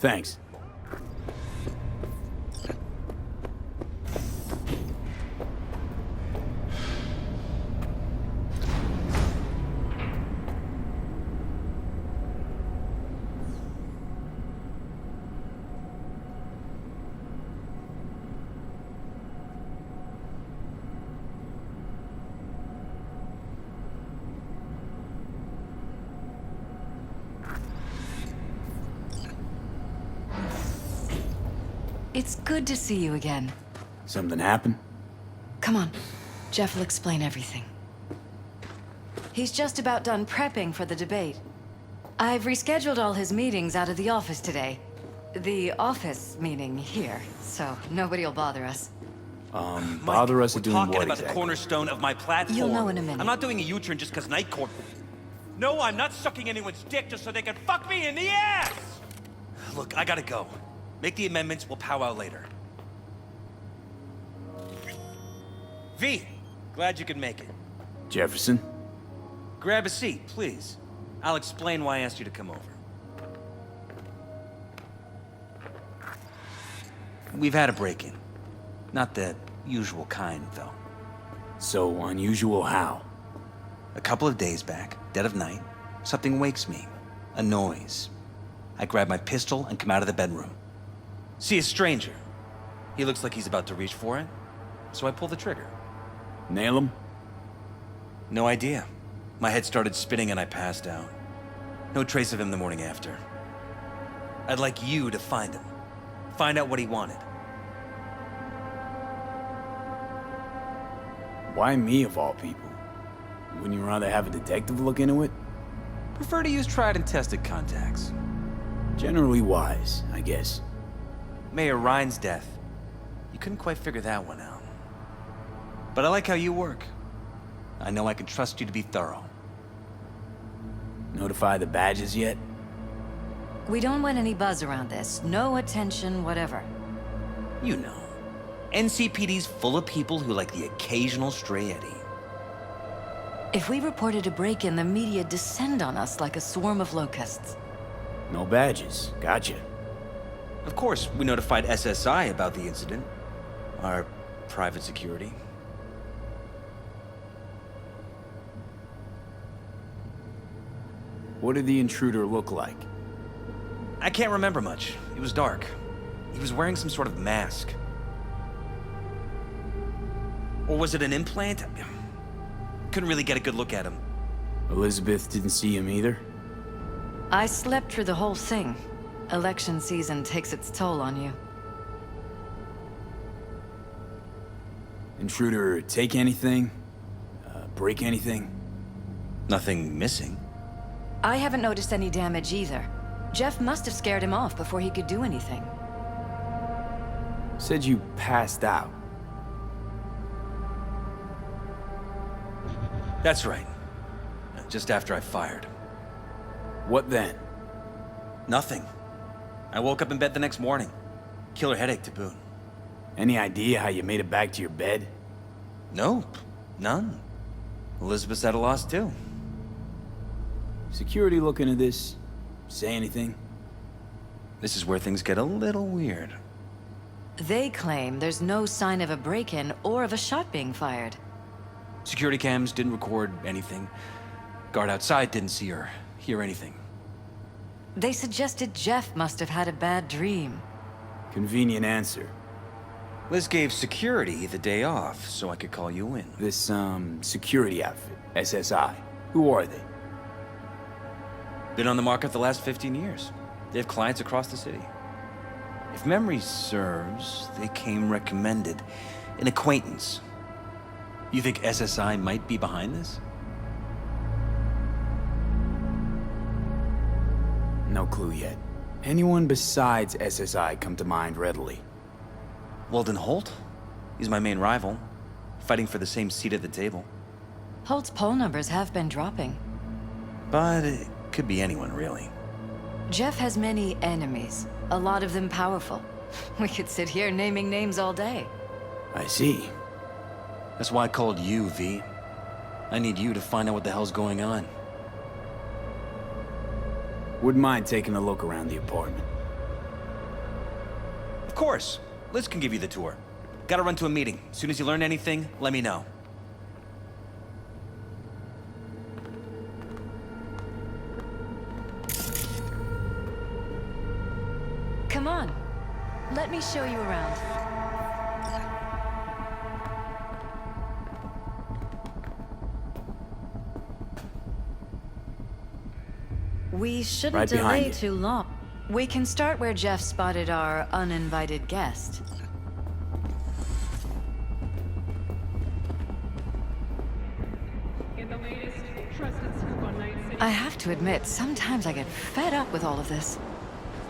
Thanks. It's good to see you again. Something happened? Come on. Jeff will explain everything. He's just about done prepping for the debate. I've rescheduled all his meetings out of the office today. The office meaning here, so nobody will bother us. Bother us We're doing talking what about the exactly? cornerstone of my platform. You'll know in a minute. I'm not doing a U-turn just because Night Court... No, I'm not sucking anyone's dick just so they can fuck me in the ass! Look, I gotta go. Make the amendments, we'll powwow later. V, glad you could make it. Jefferson? Grab a seat, please. I'll explain why I asked you to come over. We've had a break-in. Not the usual kind, though. So unusual how? A couple of days back, dead of night, something wakes me. A noise. I grab my pistol and come out of the bedroom. See a stranger. He looks like he's about to reach for it, so I pull the trigger. Nail him? No idea. My head started spinning and I passed out. No trace of him the morning after. I'd like you to find him. Find out what he wanted. Why me of all people? Wouldn't you rather have a detective look into it? Prefer to use tried and tested contacts. Generally wise, I guess. Mayor Ryan's death. You couldn't quite figure that one out. But I like how you work. I know I can trust you to be thorough. Notify the badges yet? We don't want any buzz around this. No attention, whatever. You know. NCPD's full of people who like the occasional stray eddy. If we reported a break-in, the media descend on us like a swarm of locusts. No badges. Gotcha. Of course, we notified SSI about the incident. Our private security. What did the intruder look like? I can't remember much. It was dark. He was wearing some sort of mask. Or was it an implant? Couldn't really get a good look at him. Elizabeth didn't see him either? I slept through the whole thing. Election season takes its toll on you. Intruder take anything? Break anything? Nothing missing. I haven't noticed any damage either. Jeff must have scared him off before he could do anything. Said you passed out. That's right. Just after I fired. What then? Nothing. I woke up in bed the next morning. Killer headache to boot. Any idea how you made it back to your bed? Nope. None. Elizabeth's at a loss too. Security look into this? Say anything? This is where things get a little weird. They claim there's no sign of a break-in or of a shot being fired. Security cams didn't record anything. Guard outside didn't see or hear anything. They suggested Jeff must have had a bad dream. Convenient answer. Liz gave security the day off so I could call you in. This, security outfit, SSI. Who are they? Been on the market the last 15 years. They have clients across the city. If memory serves, they came recommended. An acquaintance. You think SSI might be behind this? No clue yet. Anyone besides SSI come to mind readily? Weldon Holt? He's my main rival. Fighting for the same seat at the table. Holt's poll numbers have been dropping. But it could be anyone, really. Jeff has many enemies, a lot of them powerful. We could sit here naming names all day. I see. That's why I called you, V. I need you to find out what the hell's going on. Wouldn't mind taking a look around the apartment. course. Liz can give you the tour. Gotta run to a meeting. As soon as you learn anything, let me know. Come on. Let me show you around. We shouldn't Right behind delay you. too long. We can start where Jeff spotted our uninvited guest. In the latest trusted scoop on Night City. I have to admit, sometimes I get fed up with all of this.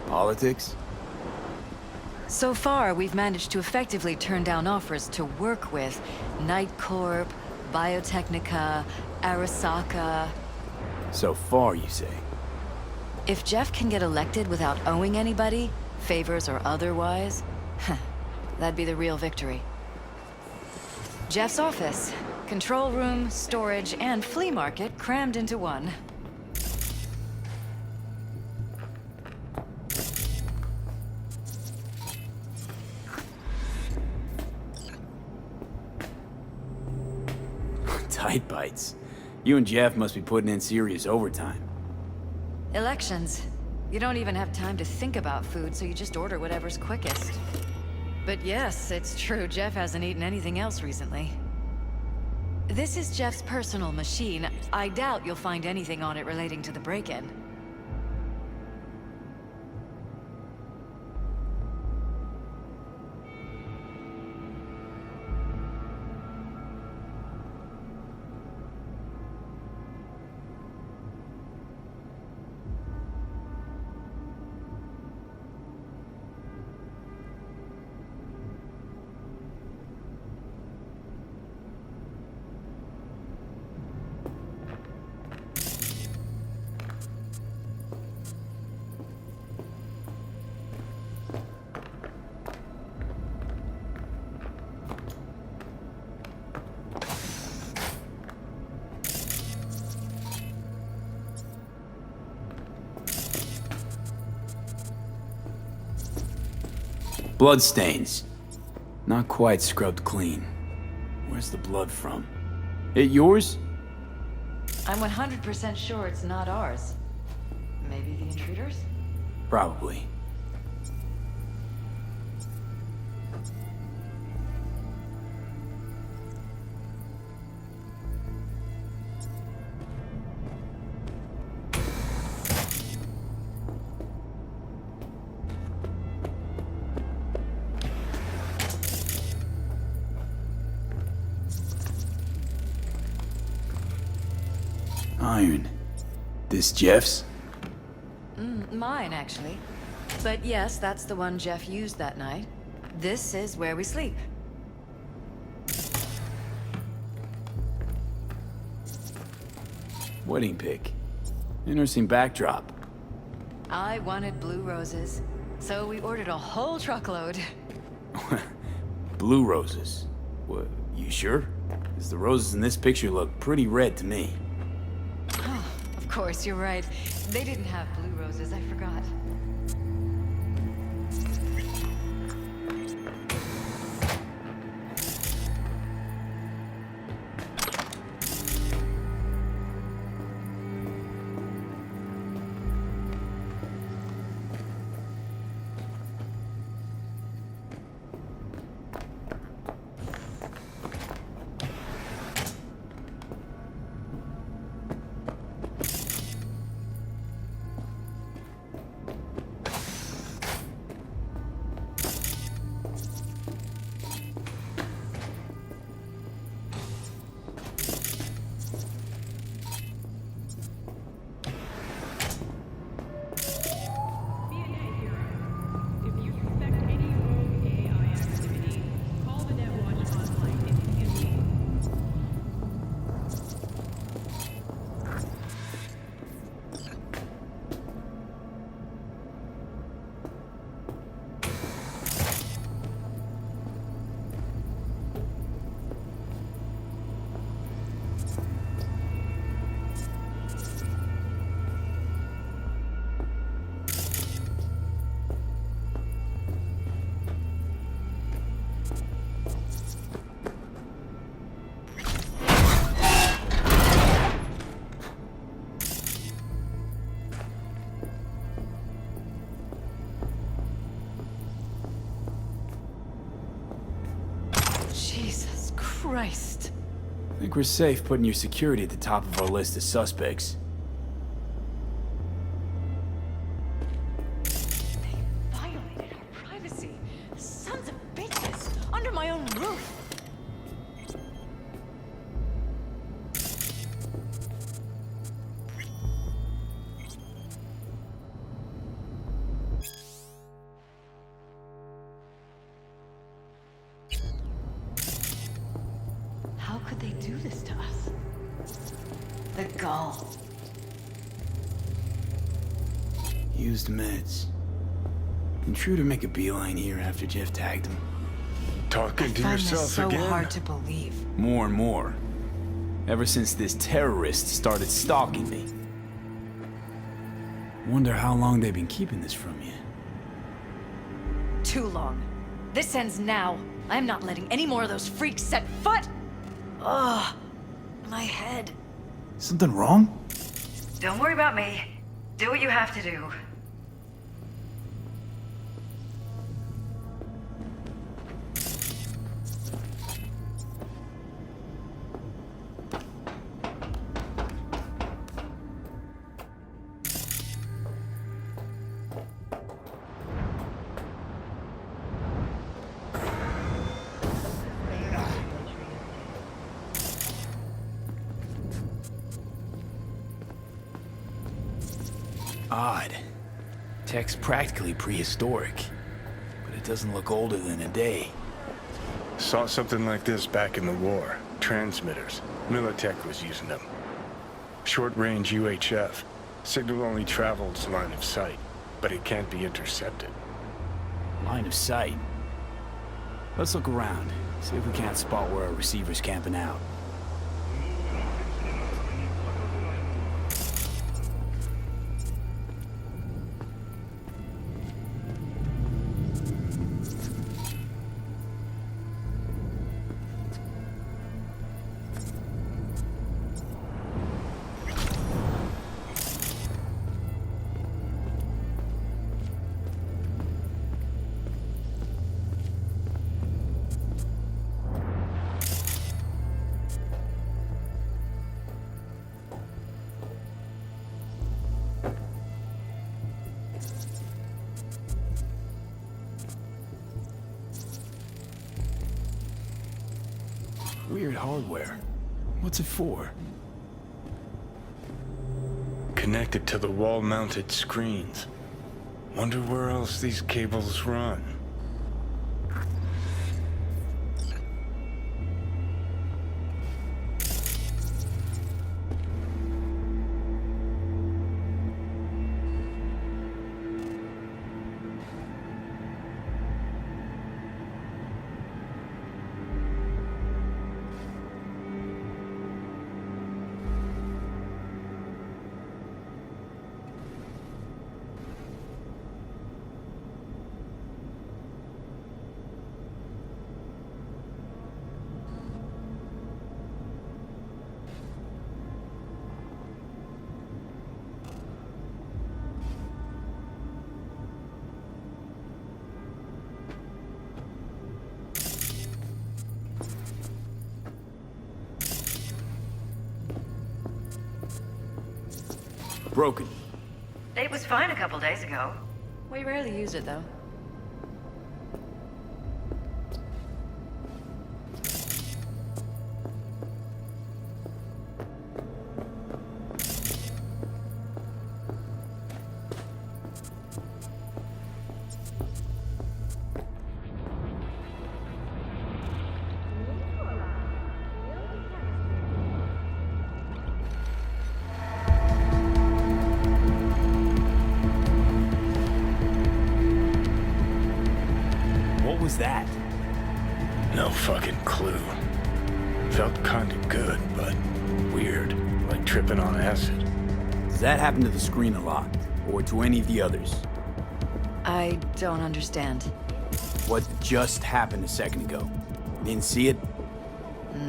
Politics? So far, we've managed to effectively turn down offers to work with like.Corp, Biotechnica, Arasaka. So far, you say. If Jeff can get elected without owing anybody, favors or otherwise, that'd be the real victory. Jeff's office, control room, storage, and flea market crammed into one. Tight bites. You and Jeff must be putting in serious overtime. Elections. You don't even have time to think about food, so you just order whatever's quickest. But yes, it's true, Jeff hasn't eaten anything else recently. This is Jeff's personal machine. I doubt you'll find anything on it relating to the break-in. Bloodstains. Not quite scrubbed clean. Where's the blood from? It yours? I'm 100% sure it's not ours. Maybe the intruders? Probably. Iron. This Jeff's? Mine, actually. But yes, that's the one Jeff used that night. This is where we sleep. Wedding pic. Interesting backdrop. I wanted blue roses, so we ordered a whole truckload. Blue roses. What, you sure? Because the roses in this picture look pretty red to me. Of course, you're right. They didn't have blue roses, I forgot. Christ. I think we're safe putting your security at the top of our list of suspects. They violated our privacy. Sons of bitches! Under my own roof! How could they do this to us? The gall. Used meds. Intruder make a beeline here after Jeff tagged him. Talking to Find yourself this so again? hard to believe. More and more. Ever since this terrorist started stalking me. Wonder how long they've been keeping this from you. Too long. This ends now. I'm not letting any more of those freaks set foot. Ugh, my head. Something wrong? Don't worry about me. Do what you have to do. Odd. Tech's practically prehistoric. But it doesn't look older than a day. Saw something like this back in the war. Transmitters. Militech was using them. Short-range UHF. Signal only travels line of sight, but it can't be intercepted. Line of sight. Let's look around. See if we can't spot where our receiver's camping out. Weird hardware. What's it for? Connected to the wall-mounted screens. Wonder where else these cables run. Broken. It was fine a couple days ago. We rarely use it, though. What was that? No fucking clue. Felt kinda good, but weird. Like tripping on acid. Does that happen to the screen a lot? Or to any of the others? I don't understand. What just happened a second ago? Didn't see it?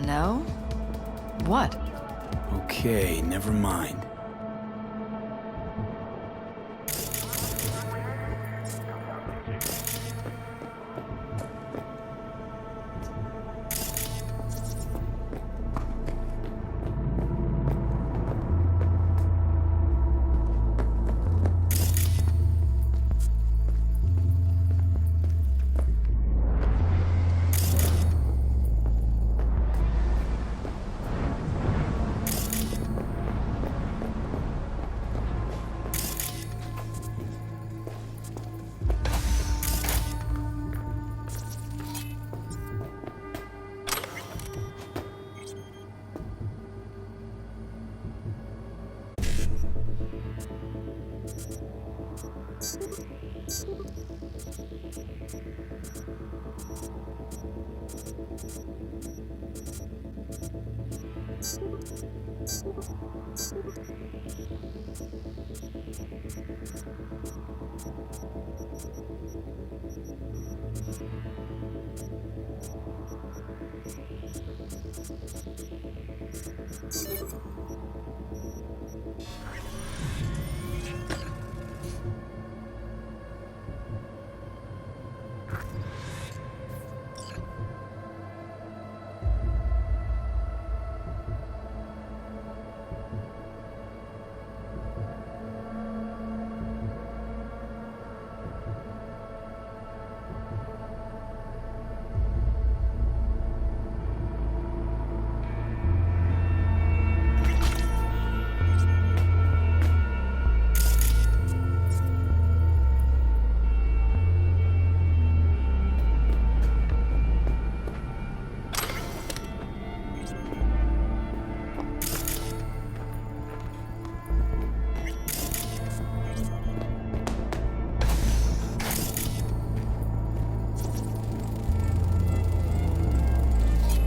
No? What? Okay, never mind.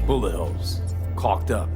Bullet holes. Caulked up.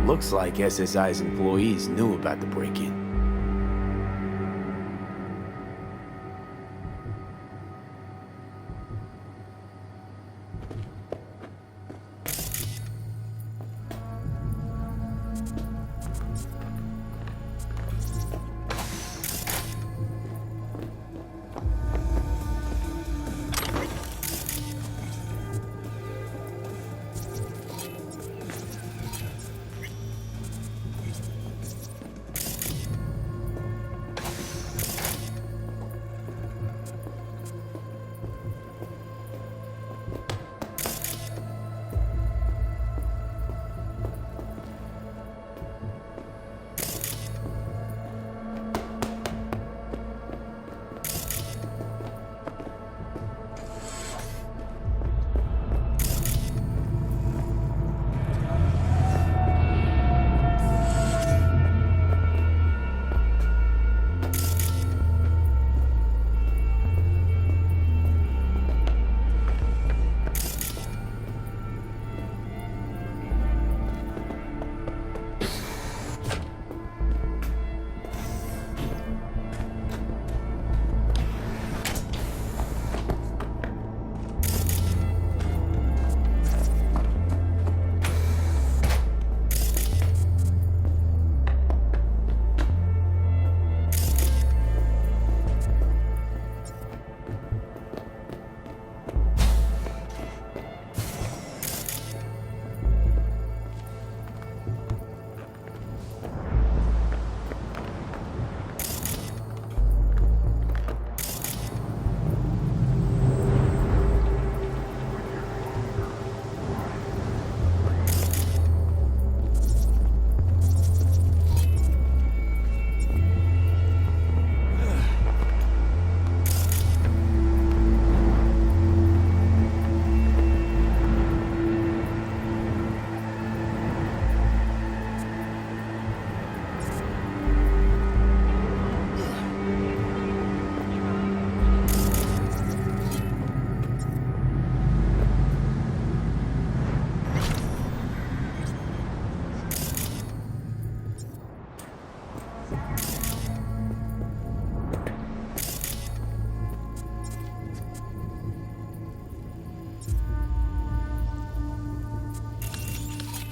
Looks like SSI's employees knew about the break-in.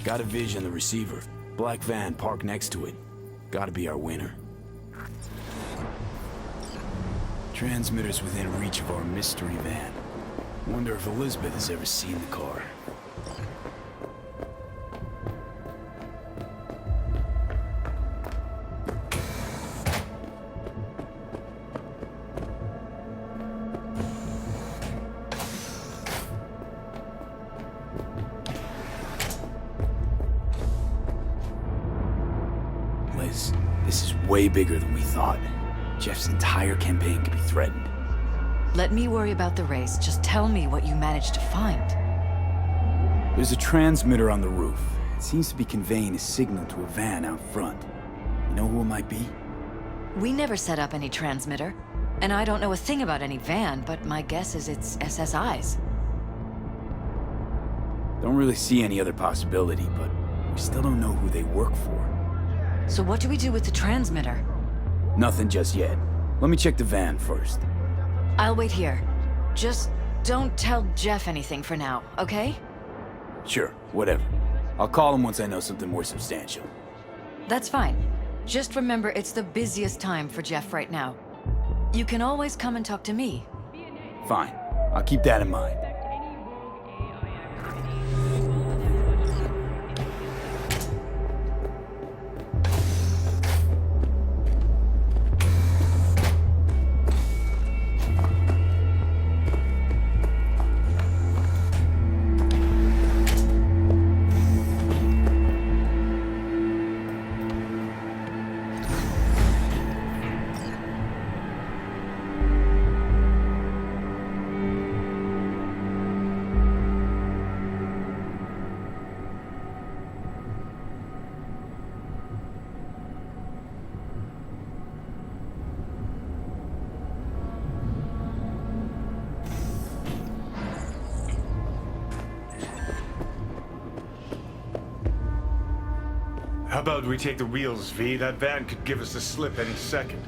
Got a vision, the receiver. Black van parked next to it. Gotta be our winner. Transmitter's within reach of our mystery van. Wonder if Elizabeth has ever seen the car. Liz, this is way bigger than we thought. Jeff's entire campaign could be threatened. Let me worry about the race. Just tell me what you managed to find. There's a transmitter on the roof. It seems to be conveying a signal to a van out front. You know who it might be? We never set up any transmitter. And I don't know a thing about any van, but my guess is it's SSI's. Don't really see any other possibility, but we still don't know who they work for. So what do we do with the transmitter? Nothing just yet. Let me check the van first. I'll wait here. Just don't tell Jeff anything for now, okay? Sure, whatever. I'll call him once I know something more substantial. That's fine. Just remember it's the busiest time for Jeff right now. You can always come and talk to me. Fine. I'll keep that in mind. Any rogue AI activity. How about we take the wheels, V? That van could give us the slip any second.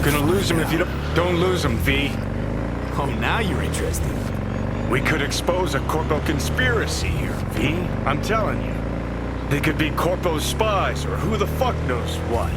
Gonna lose him if you don't lose him, V. Oh, now you're interested. We could expose a Corpo conspiracy here, V. I'm telling you. They could be Corpo's spies, or who the fuck knows what.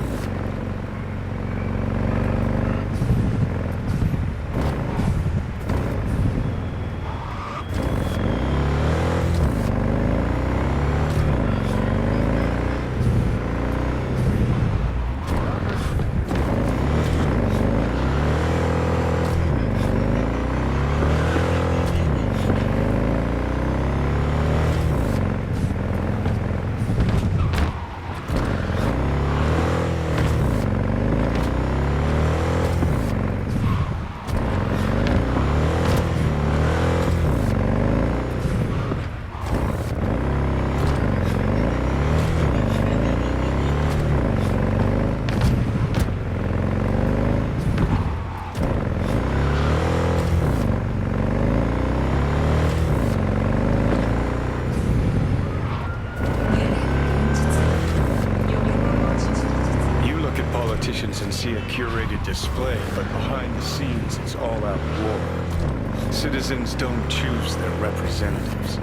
And see a curated display, but behind the scenes it's all-out war. Citizens don't choose their representatives.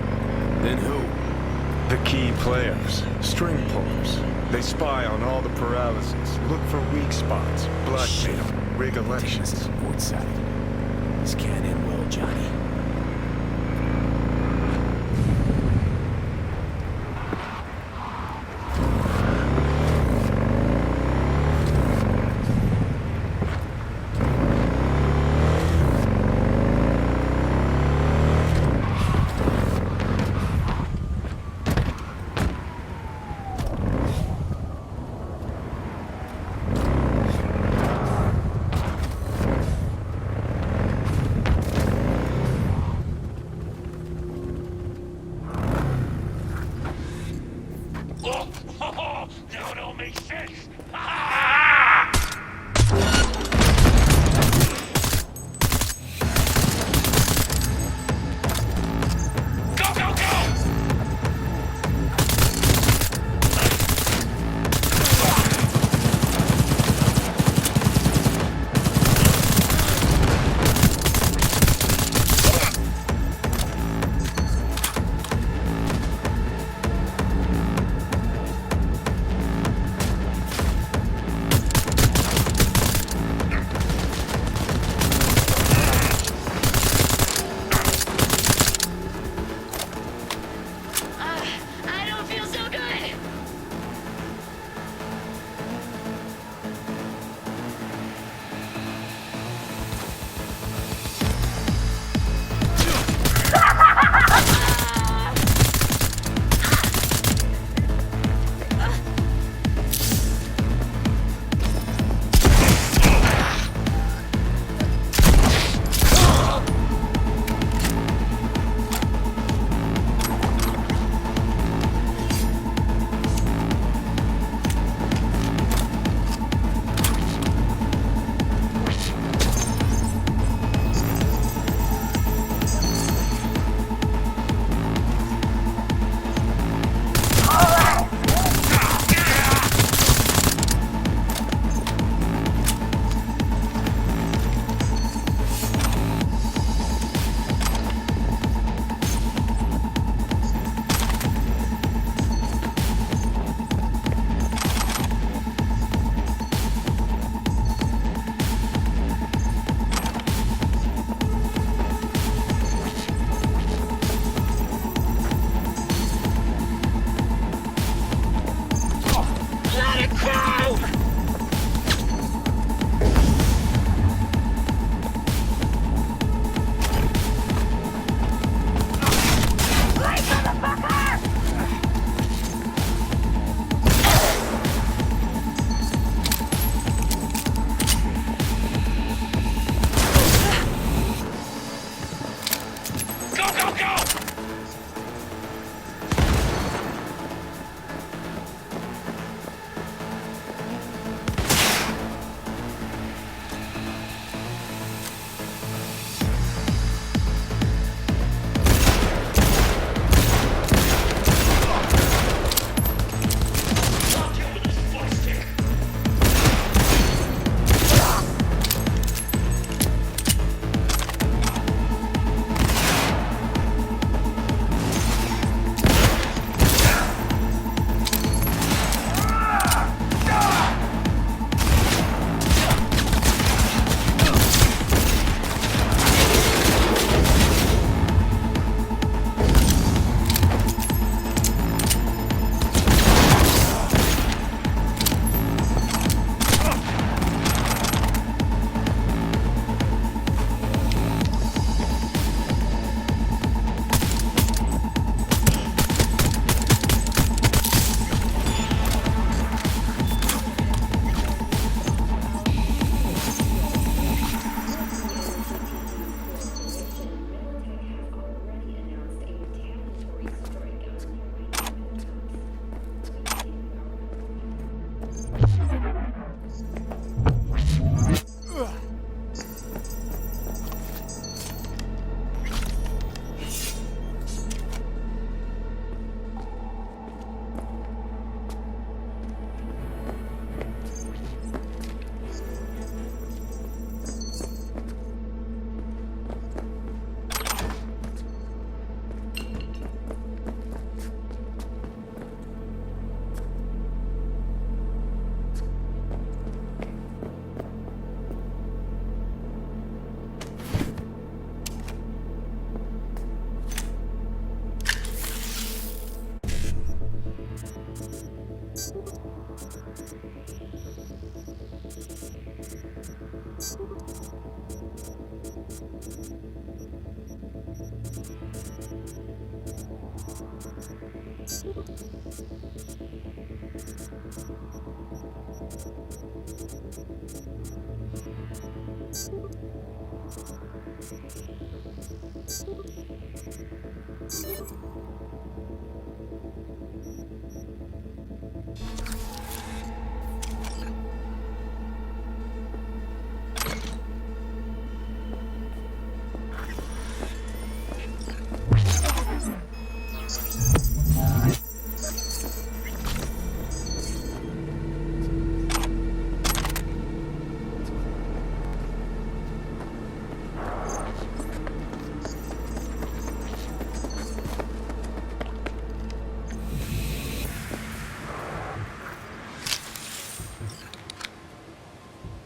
Then who? The key players, string pullers. They spy on all the paralysis, look for weak spots, blackmail, rig Taking us elections. to the port side. This can't end well, Johnny. Now it all makes sense. Go, go, go!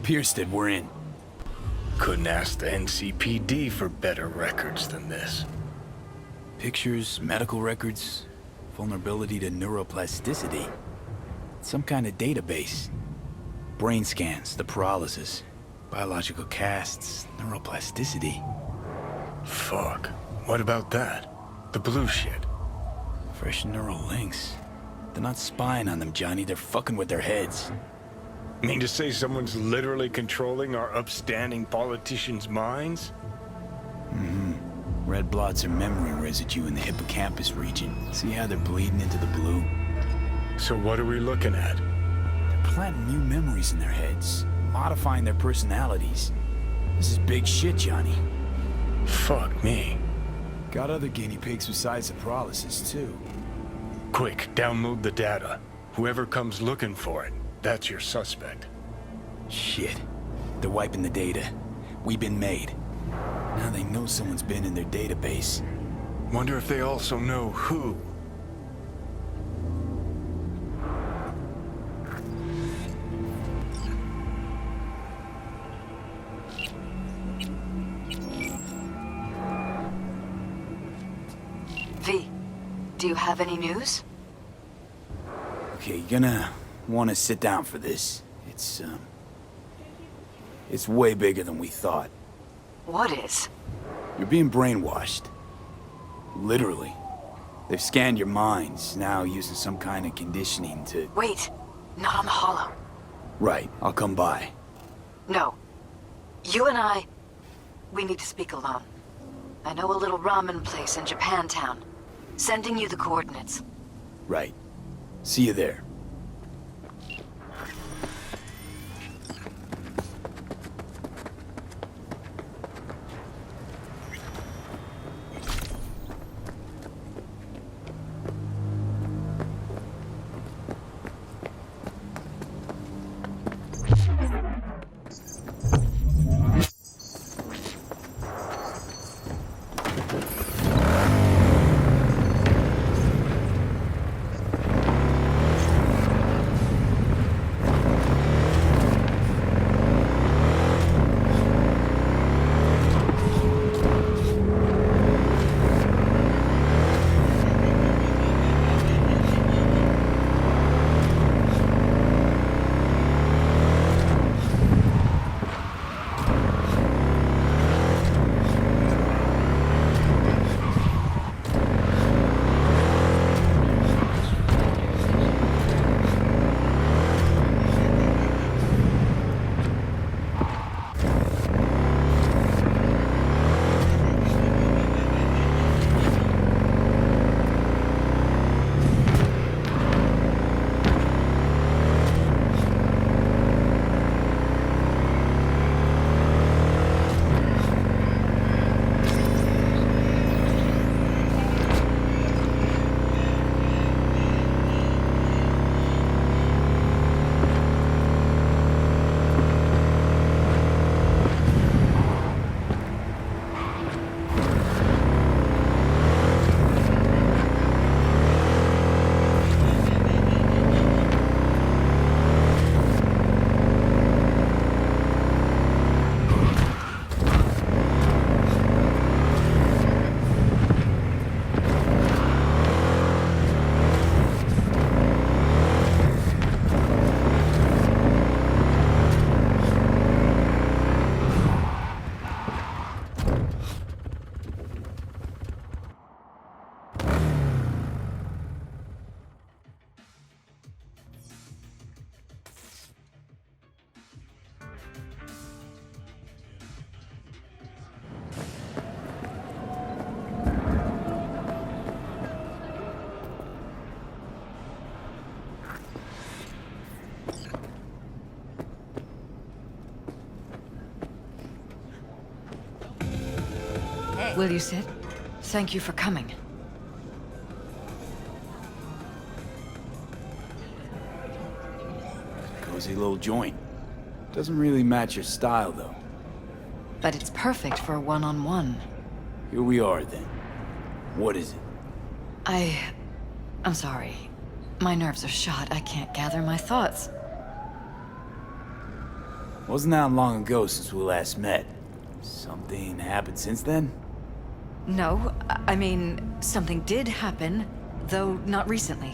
Piersted, we're in. Couldn't ask the NCPD for better records than this. Pictures, medical records, vulnerability to neuroplasticity. Some kind of database. Brain scans, the paralysis, biological casts, neuroplasticity. Fuck. What about that? The blue shit. Fresh neural links. They're not spying on them, Johnny. They're fucking with their heads. Mean to say someone's literally controlling our upstanding politicians' minds? Red blots are memory residue in the hippocampus region. See how they're bleeding into the blue? So what are we looking at? They're planting new memories in their heads, modifying their personalities. This is big shit, Johnny. Fuck me. Got other guinea pigs besides the paralysis, too. Quick, download the data. Whoever comes looking for it, that's your suspect. Shit. They're wiping the data. We've been made. Now they know someone's been in their database. Wonder if they also know who. V, do you have any news? Okay, you're gonna want to sit down for this. It's way bigger than we thought. What is? You're being brainwashed. Literally. They've scanned your minds, now using some kind of conditioning to... Wait, not on the hollow. Right, I'll come by. No. You and I, we need to speak alone. I know a little ramen place in Japantown. Sending you the coordinates. Right. See you there. Will you sit? Thank you for coming. Cozy little joint. Doesn't really match your style, though. But it's perfect for a one-on-one. Here we are, then. What is it? I'm sorry. My nerves are shot. I can't gather my thoughts. Wasn't that long ago since we last met. Something happened since then? No, I mean, something did happen, though not recently.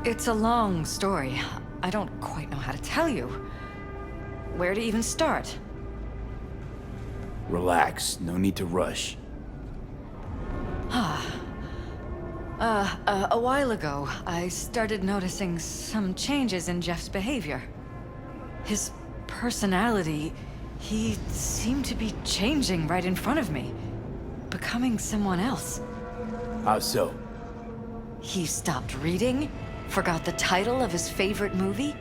It's a long story. I don't quite know how to tell you. Where to even start? Relax. No need to rush. A while ago, I started noticing some changes in Jeff's behavior. His personality, he seemed to be changing right in front of me. Becoming someone else. How so? He stopped reading, forgot the title of his favorite movie.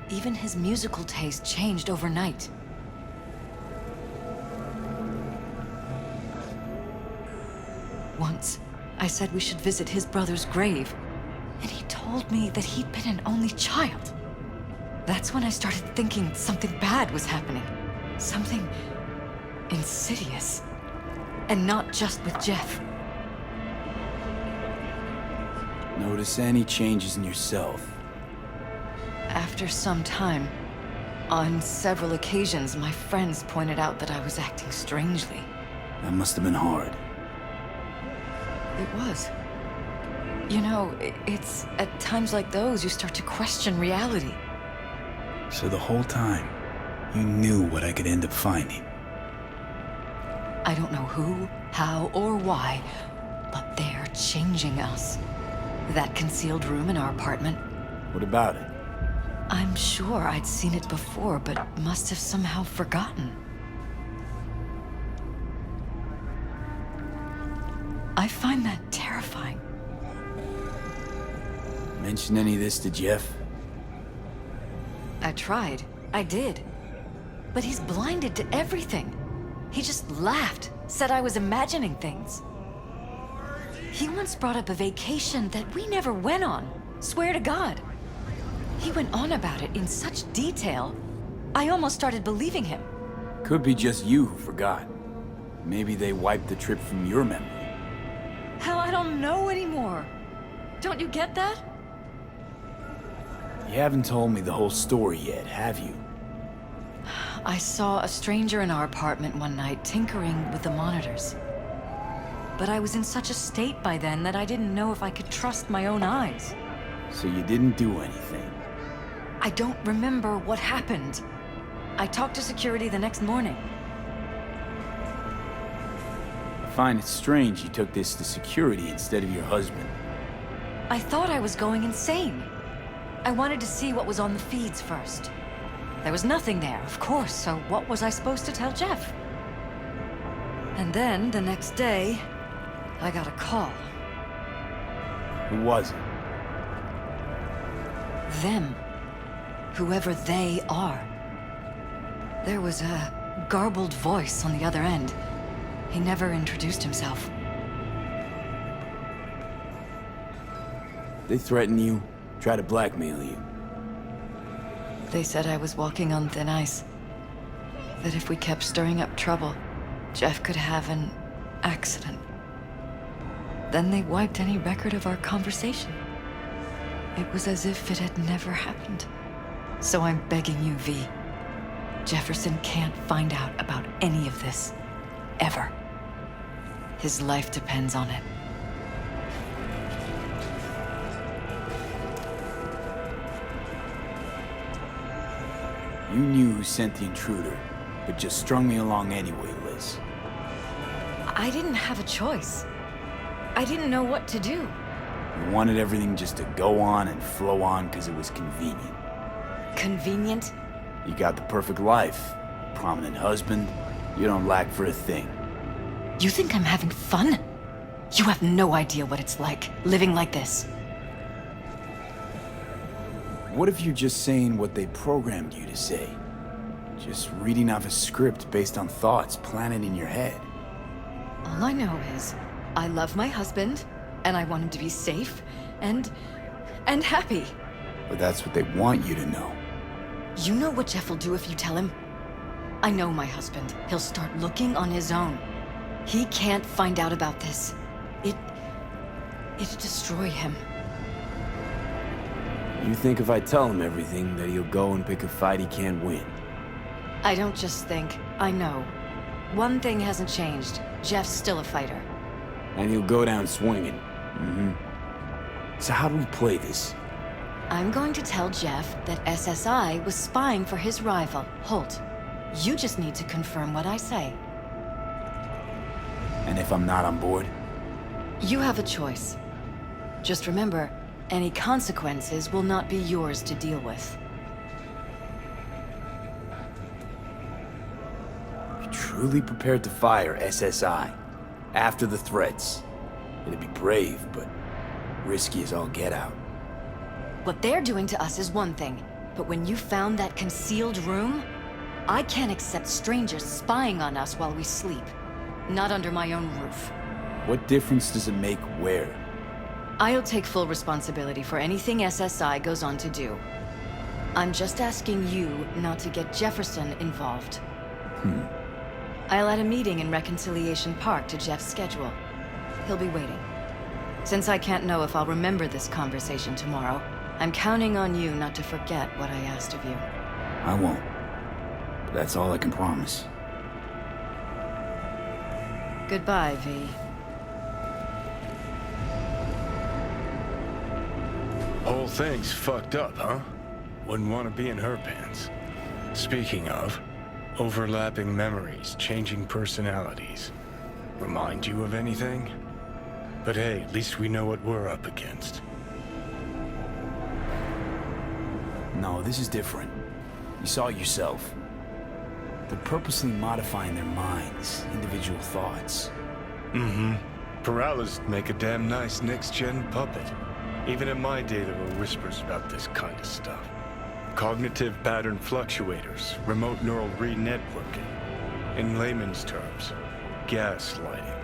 Even his musical taste changed overnight. Once, I said we should visit his brother's grave, and he told me that he'd been an only child. That's when I started thinking something bad was happening. Something insidious. And not just with Jeff. Notice any changes in yourself? After some time, on several occasions, my friends pointed out that I was acting strangely. That must have been hard. It was. You know, it's at times like those you start to question reality. So the whole time, you knew what I could end up finding. I don't know who, how, or why, but they're changing us. That concealed room in our apartment, What about it? I'm sure I'd seen it before, but must have somehow forgotten. I find that terrifying. Mention any of this to Jeff? I tried. I did. But he's blinded to everything. He just laughed, said I was imagining things. He once brought up a vacation that we never went on. Swear to God. He went on about it in such detail, I almost started believing him. Could be just you who forgot. Maybe they wiped the trip from your memory. Hell, I don't know anymore. Don't you get that? You haven't told me the whole story yet, have you? I saw a stranger in our apartment one night tinkering with the monitors. But I was in such a state by then that I didn't know if I could trust my own eyes. So you didn't do anything? I don't remember what happened. I talked to security the next morning. I find it strange you took this to security instead of your husband. I thought I was going insane. I wanted to see what was on the feeds first. There was nothing there, of course, so what was I supposed to tell Jeff? And then, the next day, I got a call. Who was it? Them. Whoever they are. There was a garbled voice on the other end. He never introduced himself. They threaten you, try to blackmail you. They said I was walking on thin ice. That if we kept stirring up trouble, Jeff could have an accident. Then they wiped any record of our conversation. It was as if it had never happened. So I'm begging you, V. Jefferson can't find out about any of this. Ever. His life depends on it. You knew who sent the intruder, but just strung me along anyway, Liz. I didn't have a choice. I didn't know what to do. You wanted everything just to go on and flow on because it was convenient. Convenient? You got the perfect life. Prominent husband. You don't lack for a thing. You think I'm having fun? You have no idea what it's like, living like this. What if you're just saying what they programmed you to say? Just reading off a script based on thoughts planted in your head. All I know is, I love my husband, and I want him to be safe, and happy. But that's what they want you to know. You know what Jeff will do if you tell him? I know my husband. He'll start looking on his own. He can't find out about this. It'd destroy him. You think if I tell him everything, that he'll go and pick a fight he can't win? I don't just think, I know. One thing hasn't changed. Jeff's still a fighter. And he'll go down swinging. So how do we play this? I'm going to tell Jeff that SSI was spying for his rival, Holt. You just need to confirm what I say. And if I'm not on board? You have a choice. Just remember, any consequences will not be yours to deal with. You're truly prepared to fire SSI after the threats. It'd be brave, but risky as all get out. What they're doing to us is one thing, but when you found that concealed room, I can't accept strangers spying on us while we sleep. Not under my own roof. What difference does it make where? I'll take full responsibility for anything SSI goes on to do. I'm just asking you not to get Jefferson involved. I'll add a meeting in Reconciliation Park to Jeff's schedule. He'll be waiting. Since I can't know if I'll remember this conversation tomorrow, I'm counting on you not to forget what I asked of you. I won't. But that's all I can promise. Goodbye, V. Whole thing's fucked up, huh? Wouldn't want to be in her pants. Speaking of, overlapping memories, changing personalities. Remind you of anything? But hey, at least we know what we're up against. No, this is different. You saw it yourself. They're purposely modifying their minds, individual thoughts. Peralez make a damn nice next-gen puppet. Even in my day, there were whispers about this kind of stuff. Cognitive pattern fluctuators, remote neural re-networking. In layman's terms, gaslighting.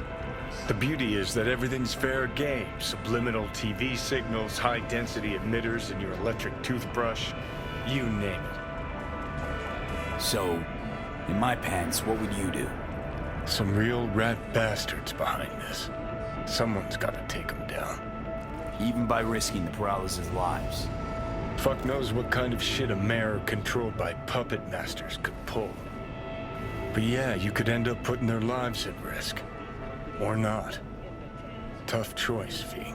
The beauty is that everything's fair game. Subliminal TV signals, high-density emitters in your electric toothbrush. You name it. So, in my pants, what would you do? Some real rat bastards behind this. Someone's gotta take them down. Even by risking the Peralez's lives. Fuck knows what kind of shit a mayor controlled by puppet masters could pull. But yeah, you could end up putting their lives at risk. Or not. Tough choice, V.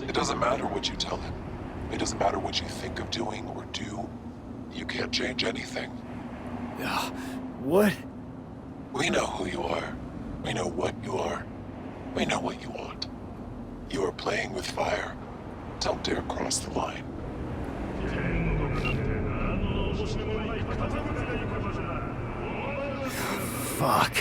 It doesn't matter what you tell him. It doesn't matter what you think of doing or do. You can't change anything. What? We know who you are. We know what you are. We know what you want. You are playing with fire. Don't dare cross the line. Fuck.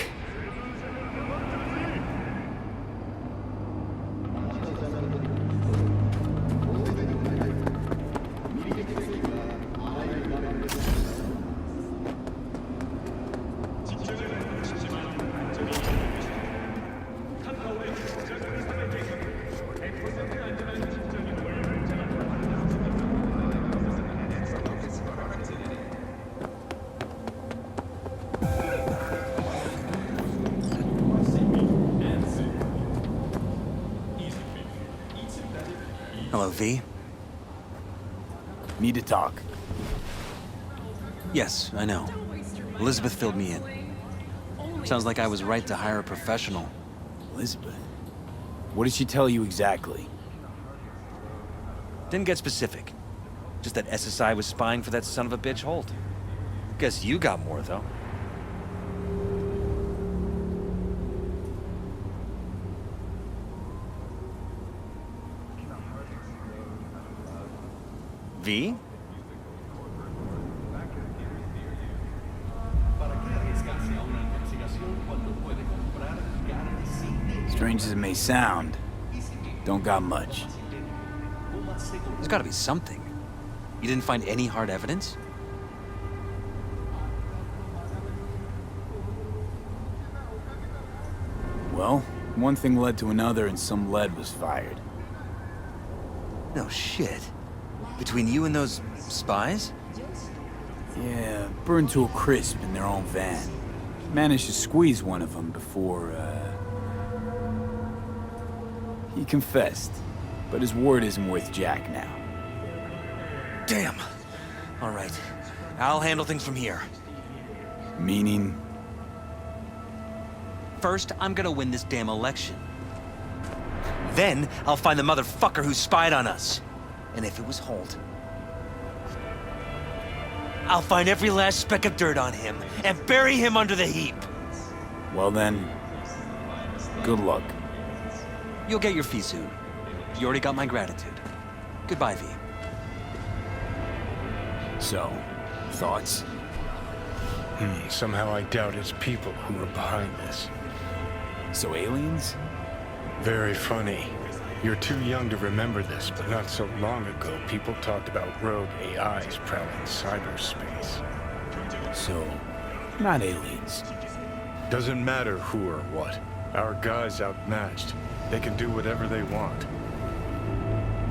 Hello, V. Need to talk. Yes, I know. Elizabeth filled me in. Sounds like I was right to hire a professional. Elizabeth? What did she tell you exactly? Didn't get specific. Just that SSI was spying for that son of a bitch Holt. Guess you got more, though. V? Strange as it may sound, don't got much. There's gotta be something. You didn't find any hard evidence? Well, one thing led to another and some lead was fired. No shit. Between you and those spies? Yeah, burned to a crisp in their own van. Managed to squeeze one of them before, he confessed, but his word isn't worth jack now. Damn. All right. I'll handle things from here. Meaning? First, I'm gonna win this damn election. Then, I'll find the motherfucker who spied on us. And if it was Holt, I'll find every last speck of dirt on him and bury him under the heap. Well then, good luck. You'll get your fee soon. You already got my gratitude. Goodbye, V. So, thoughts? Somehow I doubt it's people who are behind this. So aliens? Very funny. You're too young to remember this, but not so long ago, people talked about rogue AIs prowling cyberspace. So, not aliens. Doesn't matter who or what. Our guy's outmatched. They can do whatever they want.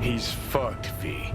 He's fucked, V.